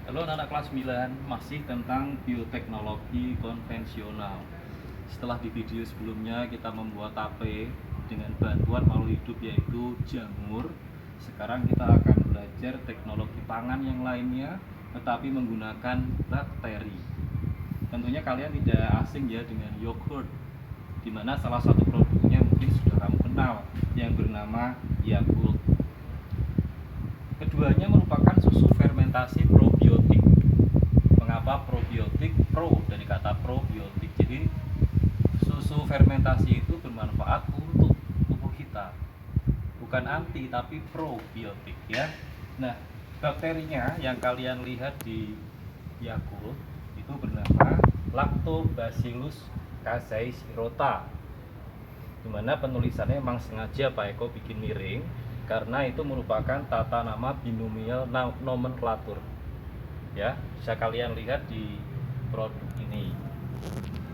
Halo anak kelas 9, masih tentang bioteknologi konvensional. Setelah di video sebelumnya kita membuat tape dengan bantuan makhluk hidup yaitu jamur. Sekarang kita akan belajar teknologi pangan yang lainnya tetapi menggunakan bakteri. Tentunya kalian tidak asing ya dengan yogurt, dimana salah satu produknya mungkin sudah kamu kenal yang bernama Yakult. Keduanya merupakan susu fermentasi probiotik. Mengapa probiotik? Pro dari kata probiotik. Jadi susu fermentasi itu bermanfaat untuk tubuh kita. Bukan anti tapi probiotik ya. Nah, bakterinya yang kalian lihat di Yakult itu bernama Lactobacillus casei shirota. Dimana penulisannya memang sengaja Pak Eko bikin miring karena itu merupakan tata nama binomial nomenklatur ya, bisa kalian lihat di produk ini.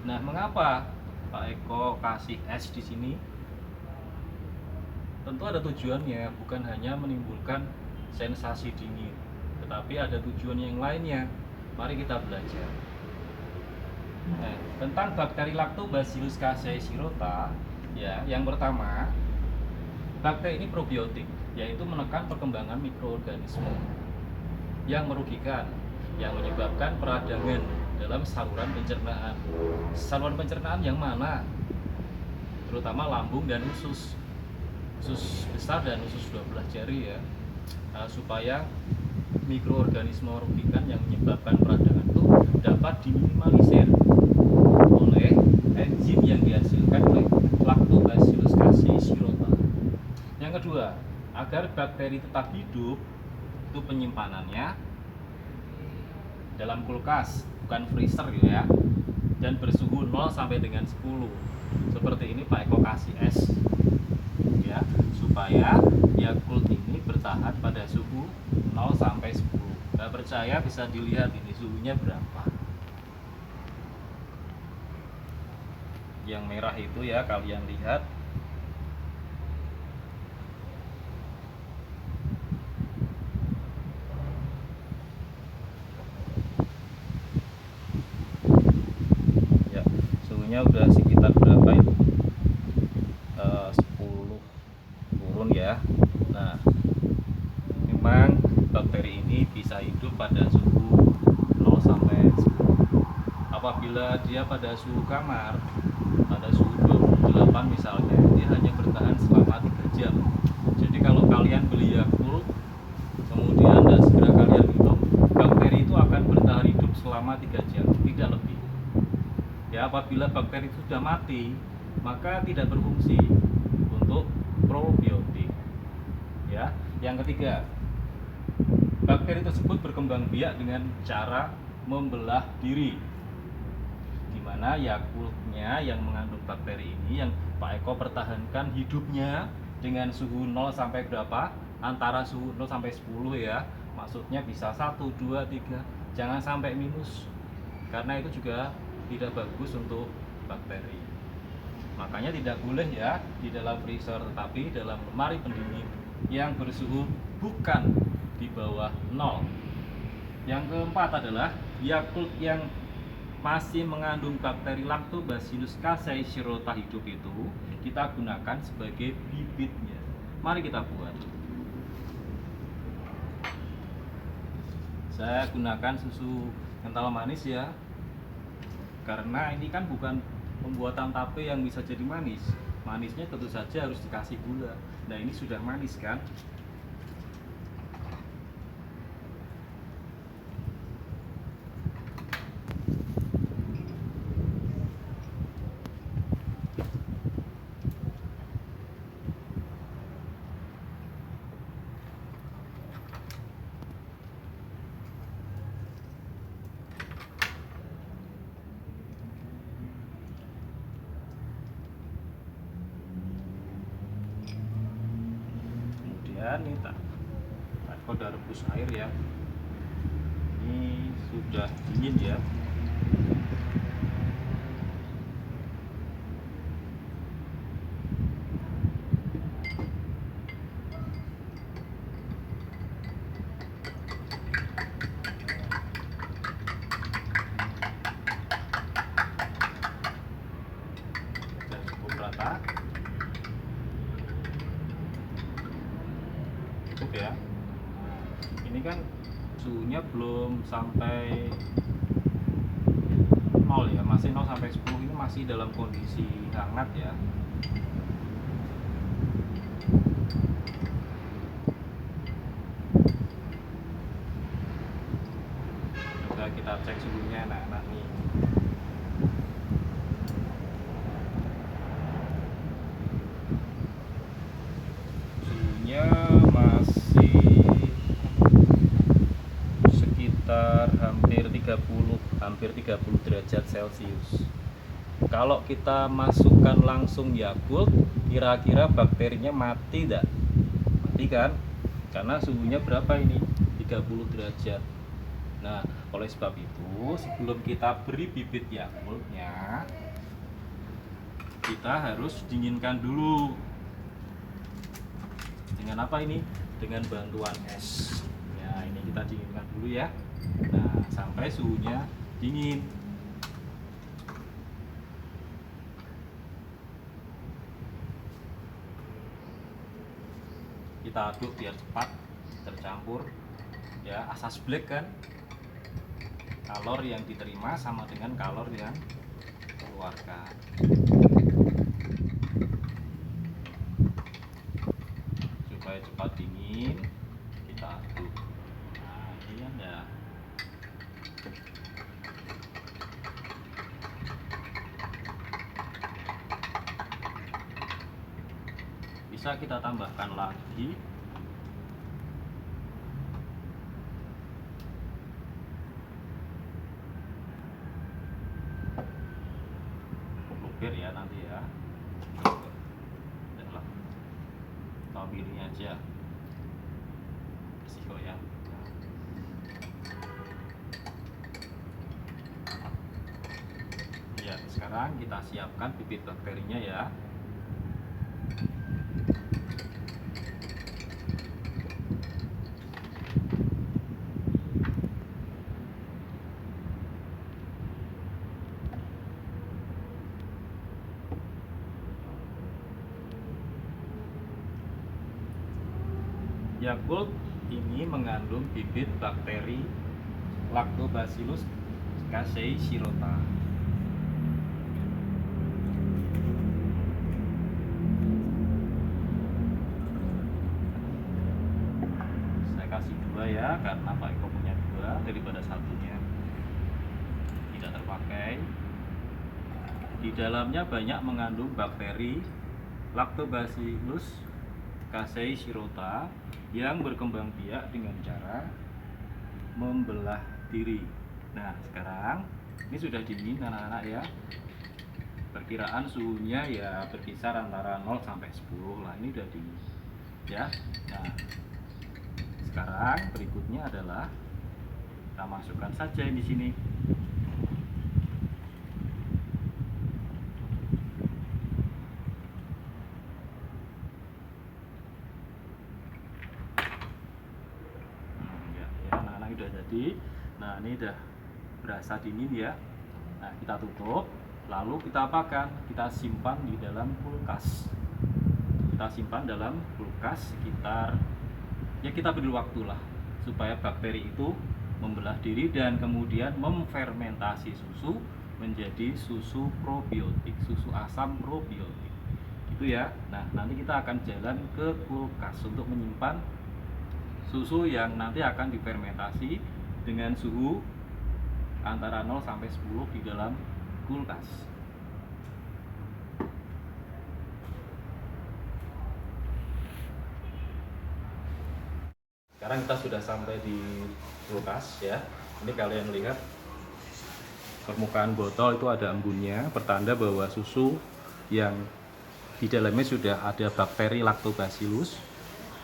Nah, mengapa Pak Eko kasih S di sini? Tentu ada tujuannya, bukan hanya menimbulkan sensasi dingin, tetapi ada tujuan yang lainnya. Mari kita belajar. Nah, tentang bakteri Lactobacillus casei shirota ya, yang pertama, bakteri ini probiotik, yaitu menekan perkembangan mikroorganisme yang merugikan, yang menyebabkan peradangan dalam saluran pencernaan. Saluran pencernaan yang mana? Terutama lambung dan usus besar dan usus 12 jari ya, supaya mikroorganisme merugikan yang menyebabkan peradangan itu dapat diminimalisir oleh enzim yang dihasilkan oleh Lactobacillus casei shirota. Yang kedua, agar bakteri tetap hidup, itu penyimpanannya dalam kulkas, bukan freezer ya, dan bersuhu 0 sampai dengan 10. Seperti ini Pak Eko kasih es ya, supaya Yakult ini bertahan pada suhu 0 sampai 10. Nggak percaya bisa dilihat ini suhunya berapa. Yang merah itu ya, kalian lihat. Ya, suhunya udah sekitar berapa itu? 10 turun ya. Nah, memang bakteri ini bisa hidup pada suhu 0 sampai 10. Apabila dia pada suhu kamar, pada suhu 28 misalnya, dia hanya bertahan selama 3 jam. Jadi kalau kalian beli Yakult kemudian dan segera kalian minum, bakteri itu akan bertahan hidup selama 3 jam, tidak lebih. Ya, apabila bakteri itu sudah mati, maka tidak berfungsi untuk probiotik. Ya, yang ketiga, bakteri tersebut berkembang biak dengan cara membelah diri, di mana Yakultnya yang mengandung bakteri ini yang Pak Eko pertahankan hidupnya dengan suhu 0 sampai berapa? Antara suhu 0 sampai 10 ya. Maksudnya bisa 1, 2, 3, jangan sampai minus. Karena itu juga tidak bagus untuk bakteri. Makanya tidak boleh ya di dalam freezer, tetapi dalam lemari pendingin yang bersuhu bukan di bawah 0. Yang keempat adalah Yakult yang masih mengandung bakteri Lactobacillus casei shirota hidup itu kita gunakan sebagai bibitnya. Mari kita buat. Saya gunakan susu kental manis ya, karena ini kan bukan pembuatan tape yang bisa jadi manis. Manisnya tentu saja harus dikasih gula. Nah, ini sudah manis kan? Kemudian ini tak udah rebus air ya. Ini sudah dingin ya. kan suhunya belum sampai 0 ya, masih 0 sampai 10 ini masih dalam kondisi hangat ya. Coba kita cek suhunya anak-anak nih. Suhunya masih sekitar hampir 30 derajat Celcius. Kalau kita masukkan langsung Yakult, kira-kira bakterinya mati enggak? Mati kan? Karena suhunya berapa ini? 30 derajat. Nah, oleh sebab itu, sebelum kita beri bibit Yakultnya, kita harus dinginkan dulu. Dengan apa ini? Dengan bantuan es. Ya, ini kita dinginkan dulu ya. Nah, sampai suhunya dingin. Kita aduk biar cepat tercampur. Ya, asas black kan. Kalor yang diterima sama dengan kalor yang dikeluarkan. Supaya cepat dingin, kita aduk. Nah, ini ya. Bisa kita tambahkan lagi. Luber ya nanti ya. Udah, tahu pilih aja. Risiko ya. Ya, sekarang kita siapkan bibit bakterinya ya. Yakult ini mengandung bibit bakteri Lactobacillus casei shirota. Saya kasih 2 ya, karena Pak Eko punya 2 daripada satunya tidak terpakai. Di dalamnya banyak mengandung bakteri Lactobacillus casei shirota yang berkembang biak dengan cara membelah diri. Nah, sekarang ini sudah dingin anak-anak ya. Perkiraan suhunya ya berkisar antara 0 sampai 10 lah. Ini udah dingin ya. Nah, sekarang berikutnya adalah kita masukkan saja di sini. Udah jadi. Nah, ini udah berasa dingin ya. Nah, kita tutup, lalu kita apakan? Kita simpan di dalam kulkas. Kita simpan dalam kulkas sekitar, ya kita beri waktu lah supaya bakteri itu membelah diri dan kemudian memfermentasi susu menjadi susu probiotik, susu asam probiotik. Gitu ya. Nah, nanti kita akan jalan ke kulkas untuk menyimpan susu yang nanti akan difermentasi dengan suhu antara 0 sampai 10 di dalam kulkas. Sekarang kita sudah sampai di kulkas ya. Ini kalian lihat permukaan botol itu ada embunnya, pertanda bahwa susu yang di dalamnya sudah ada bakteri Lactobacillus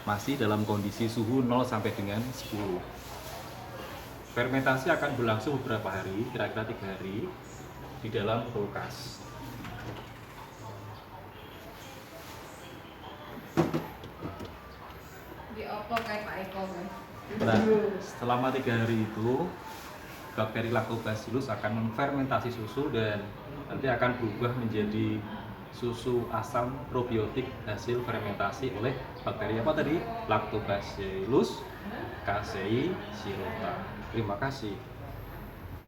masih dalam kondisi suhu 0 sampai dengan 10. Fermentasi akan berlangsung beberapa hari, kira-kira 3 hari di dalam kulkas. Nah, selama 3 hari itu bakteri Lactobacillus akan memfermentasi susu dan nanti akan berubah menjadi susu asam probiotik hasil fermentasi oleh bakteri apa tadi? Lactobacillus casei shirota. Terima kasih.